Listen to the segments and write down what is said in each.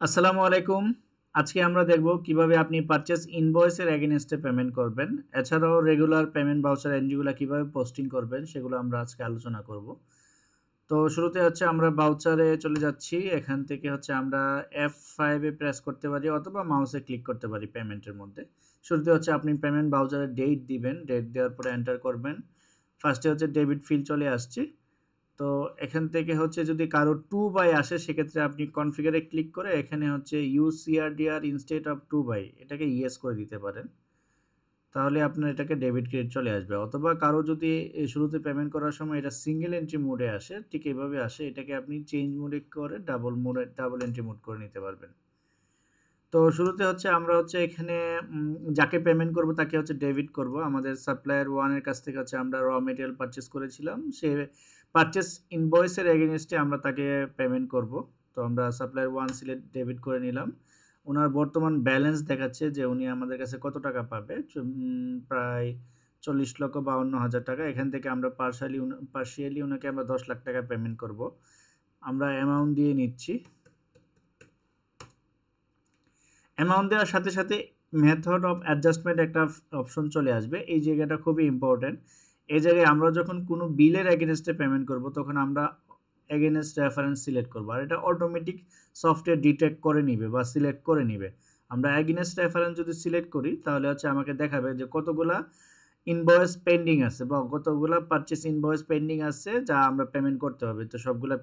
আসসালামু আলাইকুম। আজকে আমরা দেখব কিভাবে আপনি পারচেজ ইনভয়েসের এগেইনস্টে পেমেন্ট করবেন। এছাড়াও রেগুলার পেমেন্ট ভাউচার এন্ট্রিগুলা কিভাবে পোস্টিং করবেন সেগুলো আমরা আজকে আলোচনা করব। তো শুরুতে হচ্ছে আমরা ভাউচারে চলে যাচ্ছি। এখান থেকে হচ্ছে আমরা F5 এ প্রেস করতে পারি অথবা মাউসে ক্লিক করতে পারি পেমেন্টের মধ্যে। শুরুতে হচ্ছে আপনি পেমেন্ট ভাউচারের ডেট দিবেন। ডেট দেওয়ার পরে এন্টার করবেন। ফার্স্টে হচ্ছে ডেবিট ফিল্ড চলে আসছে। তো এখান থেকে হচ্ছে যদি কারো 2 বাই আসে সেক্ষেত্রে আপনি কনফিগারে ক্লিক করে এখানে হচ্ছে ইউজ সিআরডিআর ইনস্টেড অফ 2 বাই এটাকে ইয়েস করে দিতে পারেন। তাহলে আপনার এটাকে ডেবিট ক্রেডিট চলে আসবে। অথবা কারো যদি শুরুতে পেমেন্ট করার সময় এটা সিঙ্গেল এন্ট্রি মোডে আসে, ঠিক এভাবে আসে, এটাকে আপনি চেঞ্জ মোডে করে ডাবল এন্ট্রি মোড করে নিতে পারবেন। তো শুরুতে হচ্ছে আমরা হচ্ছে এখানে যাকে পেমেন্ট করব তাকে হচ্ছে ডেবিট করব। আমাদের সাপ্লায়ার 1 এর কাছ থেকে হচ্ছে আমরা র মেটেরিয়াল পারচেজ করেছিলাম। সে পারচেজ ইনভয়েসের এগেইনস্টে আমরা তাকে পেমেন্ট করব। তো আমরা সাপ্লায়ার 1 সিলেক্ট ডেবিট করে নিলাম। উনার বর্তমান ব্যালেন্স দেখাচ্ছে যে উনি আমাদের কাছে কত টাকা পাবে। প্রায় 40,52,000 টাকা। এখান থেকে আমরা পার্শিয়ালি উনাকে আমরা 10 লাখ টাকা পেমেন্ট করব। আমরা অ্যামাউন্ট দিয়ে নিচ্ছি। অ্যামাউন্ট দেওয়ার সাথে সাথে মেথড অফ অ্যাডজাস্টমেন্ট একটা অপশন চলে আসবে। এই জায়গাটা খুবই ইম্পর্টেন্ট। এই জায়গায় আমরা যখন কোনো বিলের এগেইনস্টে পেমেন্ট করব তখন আমরা এগেইনস্ট রেফারেন্স সিলেক্ট করব। আর এটা অটোমেটিক সফটওয়্যার ডিটেক্ট করে নিবে বা সিলেক্ট করে নিবে। আমরা এগেইনস্ট রেফারেন্স যদি সিলেক্ট করি তাহলে হচ্ছে আমাকে দেখাবে যে কতগুলা ইনভয়েস পেন্ডিং আছে বা কতগুলা পারচেজ ইনভয়েস পেন্ডিং আছে যা আমরা পেমেন্ট করতে হবে। তো সবগুলা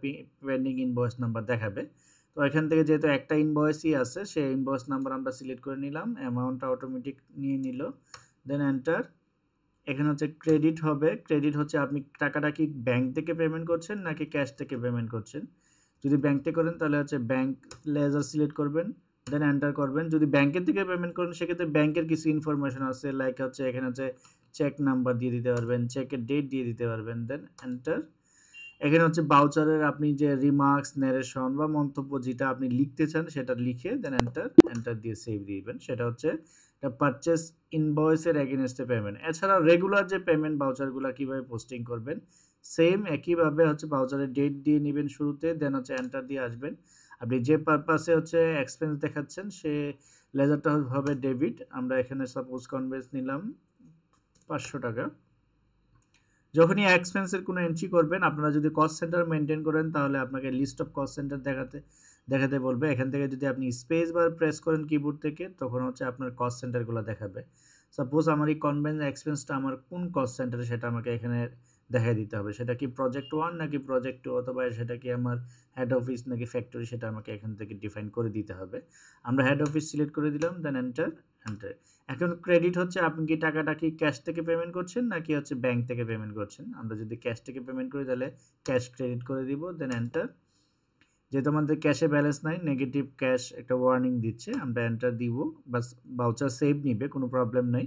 পেন্ডিং ইনভয়েস নাম্বার দেখাবে। তো এখান থেকে যেহেতু একটা ইনভয়েসই আছে সেই ইনভয়েস নাম্বার আমরা সিলেক্ট করে নিলাম। অ্যামাউন্টটা অটোমেটিক নিয়ে নিল। Then enter. এখানে হচ্ছে ক্রেডিট হবে। ক্রেডিট হচ্ছে আপনি টাকাটা কি ব্যাংক থেকে পেমেন্ট করছেন নাকি ক্যাশ থেকে পেমেন্ট করছেন। যদি ব্যাংক থেকে করেন তাহলে হচ্ছে ব্যাংক লেজার সিলেক্ট করবেন। দেন এন্টার করবেন। যদি ব্যাংকের থেকে পেমেন্ট করেন সেক্ষেত্রে ব্যাংকের কিছু ইনফরমেশন আছে, লাইক হচ্ছে এখানে হচ্ছে চেক নাম্বার দিয়ে দিতে পারবেন, চেকের ডেট দিয়ে দিতে পারবেন। Then enter. এখানে হচ্ছে ভাউচারের আপনি যে রিমার্কস, ন্যারেশন বা মন্তব্য যেটা আপনি লিখতে চান সেটা লিখে দেন এন্টার দিয়ে সেভ দিবেন। সেটা হচ্ছে এটা পারচেজ ইনভয়েসের এগেইনস্টে পেমেন্ট। এছাড়া রেগুলার যে পেমেন্ট ভাউচারগুলো কিভাবে পোস্টিং করবেন সেম একইভাবে হচ্ছে ভাউচারের ডেট দিয়ে নেবেন শুরুতে, দেন হচ্ছে এন্টার দিয়ে আসবেন। আপনি যে পারপাসে হচ্ছে এক্সপেন্স দেখাচ্ছেন সে লেজারটা হবে ডেবিট। আমরা এখানে সাপোজ কনভেন্স নিলাম 500 টাকা। যখনই এক্সপেন্সের কোনো এন্ট্রি করবেন, আপনারা যদি কস্ট সেন্টার মেনটেন করেন তাহলে আপনাকে লিস্ট অফ কস্ট সেন্টার দেখাতে বলবে। এখান থেকে যদি আপনি স্পেস বার প্রেস করেন কিবোর্ড থেকে তখন হচ্ছে আপনার কস্ট সেন্টারগুলো দেখাবে। সাপোজ আমার এই কনভেন্স এক্সপেন্সটা আমার কোন কস্ট সেন্টারে সেটা আমাকে এখানে দেখাই দিতে হবে। সেটা কি প্রজেক্ট 1 নাকি প্রজেক্ট 2 অথবা সেটা কি আমার হেড অফিস নাকি ফ্যাক্টরি সেটা আমাকে এখান থেকে ডিফাইন করে দিতে হবে। আমরা হেড অফিস সিলেক্ট করে দিলাম, দেন এন্টার। এখন ক্রেডিট হচ্ছে আপনি কি টাকাটা কি ক্যাশ থেকে পেমেন্ট করছেন নাকি হচ্ছে ব্যাংক থেকে পেমেন্ট করছেন। আমরা যদি ক্যাশ থেকে পেমেন্ট করি তাহলে ক্যাশ ক্রেডিট করে দিব, দেন এন্টার। যেহেতু আমাদের ক্যাশে ব্যালেন্স নাই, নেগেটিভ ক্যাশ একটা ওয়ার্নিং দিচ্ছে, আমরা এন্টার দিব। বাস ভাউচার সেভ নিবে, কোনো প্রবলেম নাই।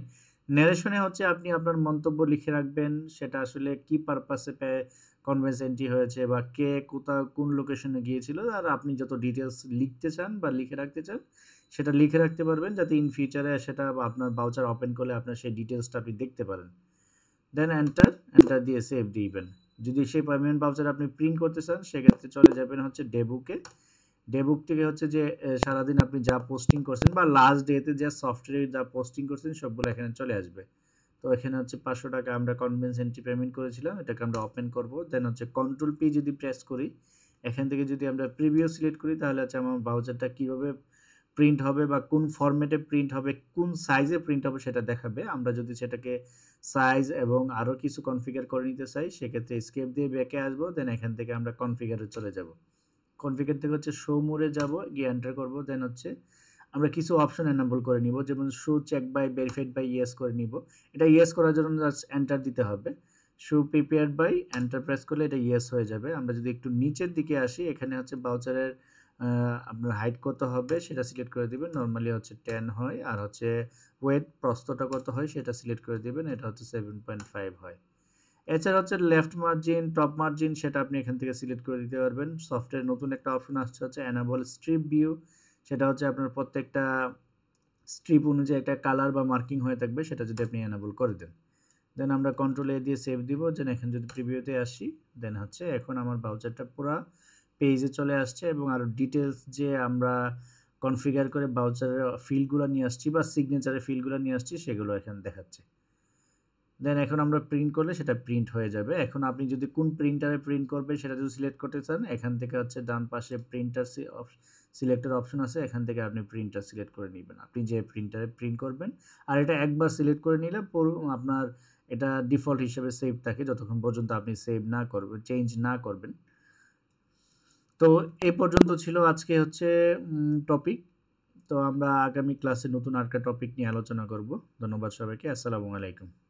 ন্যারেশনে হচ্ছে আপনি আপনার মন্তব্য লিখে রাখবেন সেটা আসলে কি পারপাসে কনভেন্স এন্ট্রি হয়েছে বা কে কোথাও কোন লোকেশনে গিয়েছিল, আর আপনি যত ডিটেলস লিখতে চান বা লিখে রাখতে চান সেটা লিখে রাখতে পারবেন যাতে ইন ফিউচারে সেটা আপনার ভাউচার ওপেন করলে আপনার সেই ডিটেলসটা আপনি দেখতে পারেন। দেন এন্টার দিয়ে সেভ দিবেন। যদি সেই পেমেন্ট ভাউচার আপনি প্রিন্ট করতে চান সেক্ষেত্রে চলে যাবেন হচ্ছে ডেবুকে। ডেবুক থেকে হচ্ছে যে সারাদিন আপনি যা পোস্টিং করছেন বা লাস্ট ডেতে যে সফটওয়্যারে যা পোস্টিং করছেন সবগুলো এখানে চলে আসবে। তো এখানে হচ্ছে 500 টাকা আমরা কনভেন্স এন্ট্রি পেমেন্ট করেছিলাম, এটাকে আমরা ওপেন করব। দেন হচ্ছে কন্ট্রোল পি যদি প্রেস করি, এখান থেকে যদি আমরা প্রিভিউ সিলেক্ট করি তাহলে হচ্ছে আমার ভাউচারটা কীভাবে প্রিন্ট হবে বা কোন ফরম্যাটে প্রিন্ট হবে, কোন সাইজে প্রিন্ট হবে সেটা দেখাবে। আমরা যদি সেটাকে সাইজ এবং আরও কিছু কনফিগার করে নিতে চাই সেক্ষেত্রে স্কেপ দিয়ে ব্যাকে আসবো, দেন এখান থেকে আমরা কনফিগারে চলে যাব। কনফিগার থেকে হচ্ছে শো মোডে যাব, গিয়ে এন্টার করব। দেন হচ্ছে আমরা কিছু অপশন এনাবল করে নিব, যেমন show check by verified by yes করে নিব। এটা ইয়েস করার জন্য জাস্ট এন্টার দিতে হবে। Show prepared by enter press করলে এটা ইয়েস হয়ে যাবে। আমরা যদি একটু নিচের দিকে আসি, এখানে হচ্ছে ভাউচারের আপনার হাইট কত হবে সেটা সিলেক্ট করে দিবেন। নর্মালি হচ্ছে 10 হয়, আর হচ্ছে ওয়েট প্রস্থটা কত হয় সেটা সিলেক্ট করে দিবেন। এটা হচ্ছে 7.5 হয়। এছাড়া হচ্ছে লেফট মার্জিন, টপ মার্জিন সেটা আপনি এখান থেকে সিলেক্ট করে দিতে পারবেন। সফটওয়্যার নতুন একটা অপশন আসছে হচ্ছে এনাবল স্ট্রিপ ভিউ। সেটা হচ্ছে আপনার প্রত্যেকটা স্ট্রিপ অনুযায়ী একটা কালার বা মার্কিং হয়ে থাকবে, সেটা যদি আপনি এনাবল করে দেন। দেন আমরা কন্ট্রোল এ দিয়ে সেভ দিব। দেন এখানে যদি প্রিভিউতে আসি, দেন হচ্ছে এখন আমার ভাউচারটা পুরা পেজে চলে আসছে এবং আরও ডিটেলস যে আমরা কনফিগার করে বাউচারের ফিল্ডগুলো নিয়ে আসছি বা সিগনেচারের ফিল্ডগুলো নিয়ে আসছি, সেগুলো এখানে দেখাচ্ছে। দেন এখন আমরা প্রিন্ট করলে সেটা প্রিন্ট হয়ে যাবে। এখন আপনি যদি কোন প্রিন্টারে প্রিন্ট করবেন সেটা যদি সিলেক্ট করতে চান, এখান থেকে হচ্ছে ডান পাশে প্রিন্টার সিলেক্টের অপশন আছে, এখান থেকে আপনি প্রিন্টার সিলেক্ট করে নেবেন, আপনি যে প্রিন্টারে প্রিন্ট করবেন। আর এটা একবার সিলেক্ট করে নিলে আপনার এটা ডিফল্ট হিসেবে সেভ থাকে যতক্ষণ পর্যন্ত আপনি সেভ না করবেন, চেঞ্জ না করবেন। তো এই পর্যন্ত ছিল আজকে হচ্ছে টপিক। তো আমরা আগামী ক্লাসে নতুন আরেকটা টপিক নিয়ে আলোচনা করব। ধন্যবাদ সবাইকে। আসসালামু আলাইকুম।